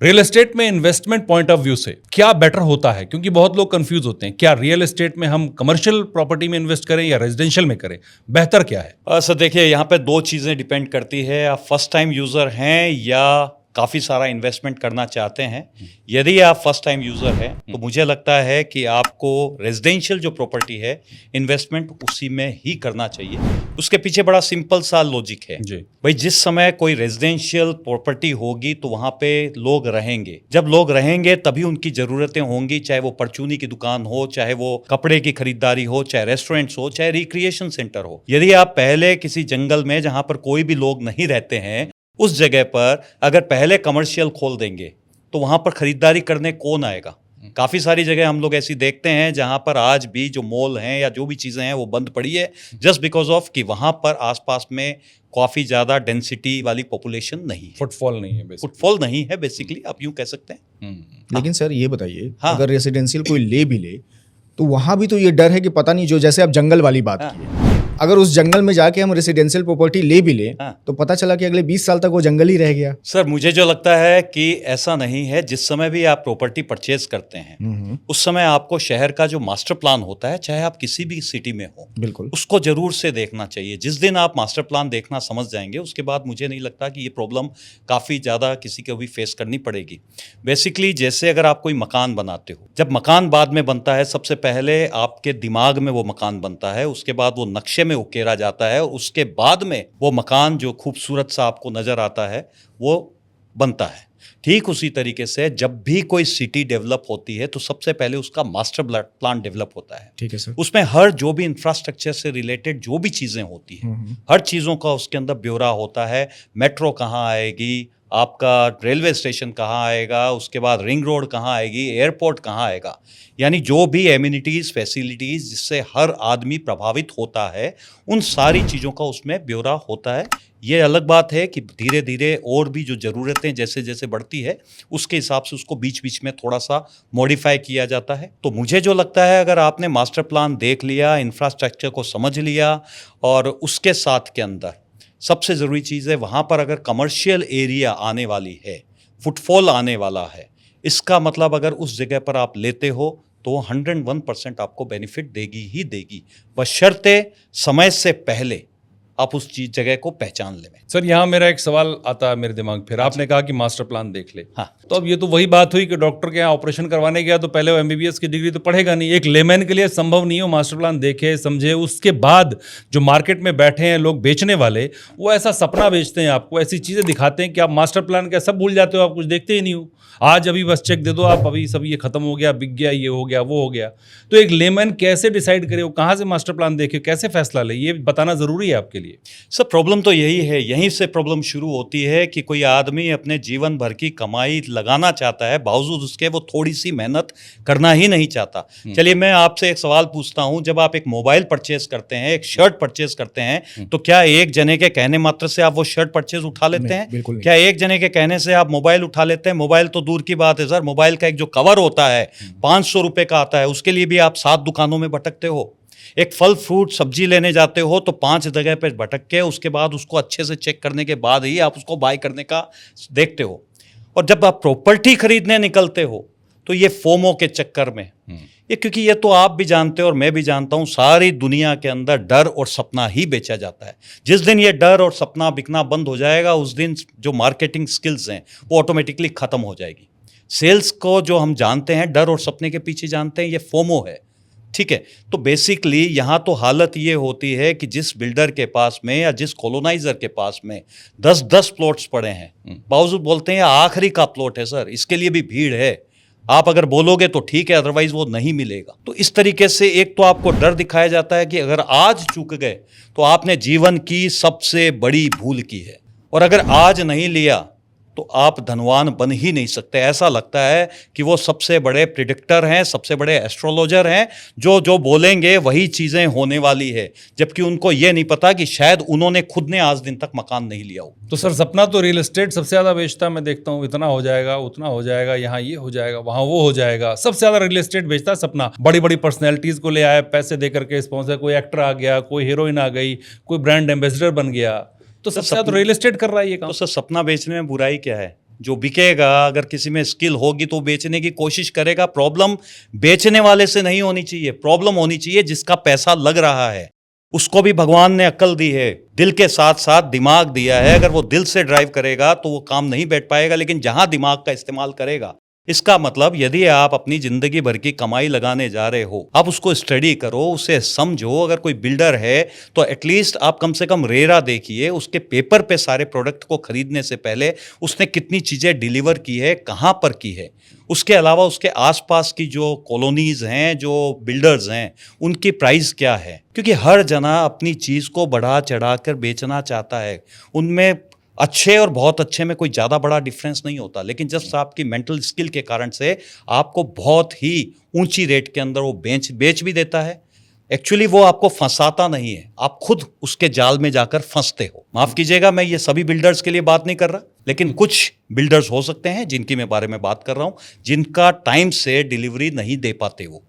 Real estate में investment point of view से क्या बेटर होता है, क्योंकि बहुत लोग कंफ्यूज होते हैं, क्या रियल एस्टेट में हम कमर्शियल प्रॉपर्टी में इन्वेस्ट करें या रेजिडेंशियल में करें, बेहतर क्या है? सर देखिए, यहाँ पे दो चीज़ें डिपेंड करती है। आप फर्स्ट टाइम यूज़र हैं या काफ़ी सारा इन्वेस्टमेंट करना चाहते हैं। यदि आप फर्स्ट टाइम यूज़र हैं तो मुझे लगता है कि आपको रेजिडेंशियल जो प्रॉपर्टी है इन्वेस्टमेंट उसी में ही करना चाहिए। उसके पीछे बड़ा सिंपल सा लॉजिक है जी। भाई, जिस समय कोई रेजिडेंशियल प्रॉपर्टी होगी तो वहाँ पे लोग रहेंगे। जब लोग रहेंगे तभी उनकी ज़रूरतें होंगी, चाहे वो परचूनी की दुकान हो, चाहे वो कपड़े की खरीदारी हो, चाहे रेस्टोरेंट्स हो, चाहे रिक्रिएशन सेंटर हो। यदि आप पहले किसी जंगल में जहाँ पर कोई भी लोग नहीं रहते हैं उस जगह पर अगर पहले कमर्शियल खोल देंगे तो वहां पर खरीदारी करने कौन आएगा? काफ़ी सारी जगह हम लोग ऐसी देखते हैं जहां पर आज भी जो मॉल हैं या जो भी चीज़ें हैं वो बंद पड़ी है, जस्ट बिकॉज ऑफ कि वहां पर आसपास में काफ़ी ज़्यादा डेंसिटी वाली पॉपुलेशन नहीं है, फुटफॉल नहीं है, फुटफॉल नहीं है बेसिकली, आप यूँ कह सकते हैं। लेकिन सर ये बताइए, हाँ। अगर रेसिडेंशियल कोई ले भी ले तो वहां भी तो ये डर है कि पता नहीं, जो जैसे आप जंगल वाली बात की है, अगर उस जंगल में जाके हम रेसिडेंशियल प्रॉपर्टी ले भी ले तो पता चला कि अगले 20 साल तक वो जंगल ही रह गया। सर मुझे जो लगता है कि ऐसा नहीं है। जिस समय भी आप प्रॉपर्टी परचेज करते हैं उस समय आपको शहर का जो मास्टर प्लान होता है, चाहे आप किसी भी सिटी में हो, बिल्कुल उसको जरूर से देखना चाहिए। जिस दिन आप मास्टर प्लान देखना समझ जाएंगे उसके बाद मुझे नहीं लगता कि ये प्रॉब्लम काफ़ी ज़्यादा किसी को भी फेस करनी पड़ेगी। बेसिकली जैसे अगर आप कोई मकान बनाते हो, जब मकान बाद में बनता है सबसे पहले आपके दिमाग में वो मकान बनता है, उसके बाद वो नक्शे में उकेरा जाता है और उसके बाद में वो मकान जो खूबसूरत सा आपको नजर आता है वो बनता है। ठीक उसी तरीके से जब भी कोई सिटी डेवलप होती है तो सबसे पहले उसका मास्टर प्लान डेवलप होता है। ठीक है सर। उसमें हर जो भी इंफ्रास्ट्रक्चर से रिलेटेड जो भी चीज़ें होती हैं हर चीज़ों का उसके अंदर ब्यौरा होता है। मेट्रो कहाँ आएगी, आपका रेलवे स्टेशन कहाँ आएगा, उसके बाद रिंग रोड कहाँ आएगी, एयरपोर्ट कहाँ आएगा, यानी जो भी एमिनिटीज़ फैसिलिटीज़ जिससे हर आदमी प्रभावित होता है उन सारी चीज़ों का उसमें ब्यौरा होता है। ये अलग बात है कि धीरे धीरे और भी जो ज़रूरतें जैसे जैसे बढ़ती है उसके हिसाब से उसको बीच बीच में थोड़ा सा मॉडिफाई किया जाता है। तो मुझे जो लगता है अगर आपने मास्टर प्लान देख लिया, इंफ्रास्ट्रक्चर को समझ लिया और उसके साथ के अंदर सबसे ज़रूरी चीज़ है वहाँ पर अगर कमर्शियल एरिया आने वाली है, फुटफॉल आने वाला है, इसका मतलब अगर उस जगह पर आप लेते हो तो 101% आपको बेनिफिट देगी ही देगी, बशर्ते समय से पहले आप उस चीज जगह को पहचान लें। सर यहाँ मेरा एक सवाल आता है मेरे दिमाग, फिर आपने कहा कि मास्टर प्लान देख ले। हाँ। तो अब ये तो वही बात हुई कि डॉक्टर के यहाँ ऑपरेशन करवाने गया तो पहले वो एमबीबीएस की डिग्री तो पढ़ेगा नहीं। एक लेमैन के लिए संभव नहीं हो मास्टर प्लान देखे समझे, उसके बाद जो मार्केट में बैठे हैं लोग बेचने वाले, वो ऐसा सपना बेचते हैं आपको, ऐसी चीज़ें दिखाते हैं कि आप मास्टर प्लान का सब भूल जाते हो, आप कुछ देखते ही नहीं हो। आज अभी बस चेक दे दो आप, अभी सब ये खत्म हो गया, बिक गया, ये हो गया, वो हो गया। तो एक लेमैन कैसे डिसाइड करे, वो कहाँ से मास्टर प्लान देखे, कैसे फैसला ले, ये बताना ज़रूरी है आपके लिए। सब प्रॉब्लम तो यही है, यहीं से प्रॉब्लम शुरू होती है कि कोई आदमी अपने जीवन भर की कमाई लगाना चाहता है, बावजूद उसके वो थोड़ी सी मेहनत करना ही नहीं चाहता। चलिए मैं आपसे एक सवाल पूछता हूं, जब आप एक मोबाइल परचेज करते हैं, एक शर्ट परचेज करते हैं, तो क्या एक जने के कहने मात्र से आप वो शर्ट परचेज उठा लेते हैं? बिल्कुल नहीं। क्या एक जने के कहने से आप मोबाइल उठा लेते हैं? मोबाइल तो दूर की बात है सर, मोबाइल का एक जो कवर होता है 500 रुपए का आता है, उसके लिए भी आप 7 दुकानों में भटकते हो। एक फल फ्रूट सब्जी लेने जाते हो तो 5 जगह पे भटक के उसके बाद उसको अच्छे से चेक करने के बाद ही आप उसको बाय करने का देखते हो। और जब आप प्रॉपर्टी खरीदने निकलते हो तो ये फोमो के चक्कर में ये, क्योंकि ये तो आप भी जानते हो और मैं भी जानता हूं, सारी दुनिया के अंदर डर और सपना ही बेचा जाता है। जिस दिन ये डर और सपना बिकना बंद हो जाएगा उस दिन जो मार्केटिंग स्किल्स हैं वो ऑटोमेटिकली खत्म हो जाएगी। सेल्स को जो हम जानते हैं डर और सपने के पीछे जानते हैं, ये फोमो है। ठीक है, तो बेसिकली यहाँ तो हालत ये होती है कि जिस बिल्डर के पास में या जिस कॉलोनाइजर के पास में 10-10 प्लॉट्स पड़े हैं, बावजूद बोलते हैं आखिरी का प्लॉट है सर, इसके लिए भी भीड़ है, आप अगर बोलोगे तो ठीक है, अदरवाइज वो नहीं मिलेगा। तो इस तरीके से एक तो आपको डर दिखाया जाता है कि अगर आज चूक गए तो आपने जीवन की सबसे बड़ी भूल की है, और अगर आज नहीं लिया तो आप धनवान बन ही नहीं सकते। ऐसा लगता है कि वो सबसे बड़े प्रिडिक्टर हैं, सबसे बड़े एस्ट्रोलॉजर हैं, जो जो बोलेंगे वही चीज़ें होने वाली है, जबकि उनको ये नहीं पता कि शायद उन्होंने खुद ने आज दिन तक मकान नहीं लिया हो। तो सर सपना तो रियल एस्टेट सबसे ज़्यादा बेचता है, मैं देखता हूँ इतना हो जाएगा, उतना हो जाएगा, यहाँ ये हो जाएगा, वहाँ वो हो जाएगा, सबसे ज़्यादा रियल एस्टेट बेचता है सपना। बड़ी बड़ी पर्सनैलिटीज़ को ले आया पैसे दे करके, स्पॉन्सर, कोई एक्टर आ गया, कोई हीरोइन आ गई, कोई ब्रांड एम्बेसडर बन गया, तो सबसे ज़्यादा रियल एस्टेट कर रहा है ये काम। तो सर सपना बेचने में बुराई क्या है? जो बिकेगा, अगर किसी में स्किल होगी तो बेचने की कोशिश करेगा। प्रॉब्लम बेचने वाले से नहीं होनी चाहिए, प्रॉब्लम होनी चाहिए जिसका पैसा लग रहा है। उसको भी भगवान ने अक्ल दी है, दिल के साथ साथ दिमाग दिया है। अगर वो दिल से ड्राइव करेगा तो वो काम नहीं बैठ पाएगा, लेकिन जहां दिमाग का इस्तेमाल करेगा, इसका मतलब यदि आप अपनी जिंदगी भर की कमाई लगाने जा रहे हो, आप उसको स्टडी करो, उसे समझो। अगर कोई बिल्डर है तो एटलीस्ट आप कम से कम रेरा देखिए, उसके पेपर पे सारे प्रोडक्ट को खरीदने से पहले उसने कितनी चीज़ें डिलीवर की है, कहाँ पर की है। उसके अलावा उसके आसपास की जो कॉलोनीज हैं, जो बिल्डर्स हैं, उनकी प्राइस क्या है, क्योंकि हर जना अपनी चीज़ को बढ़ा चढ़ा कर बेचना चाहता है। उनमें अच्छे और बहुत अच्छे में कोई ज़्यादा बड़ा डिफरेंस नहीं होता, लेकिन जस्ट आपकी मेंटल स्किल के कारण से आपको बहुत ही ऊंची रेट के अंदर वो बेच भी देता है। एक्चुअली वो आपको फंसाता नहीं है, आप खुद उसके जाल में जाकर फंसते हो। माफ़ कीजिएगा, मैं ये सभी बिल्डर्स के लिए बात नहीं कर रहा, लेकिन कुछ बिल्डर्स हो सकते हैं जिनकी मैं बारे में बात कर रहा हूँ, जिनका टाइम से डिलीवरी नहीं दे पाते वो।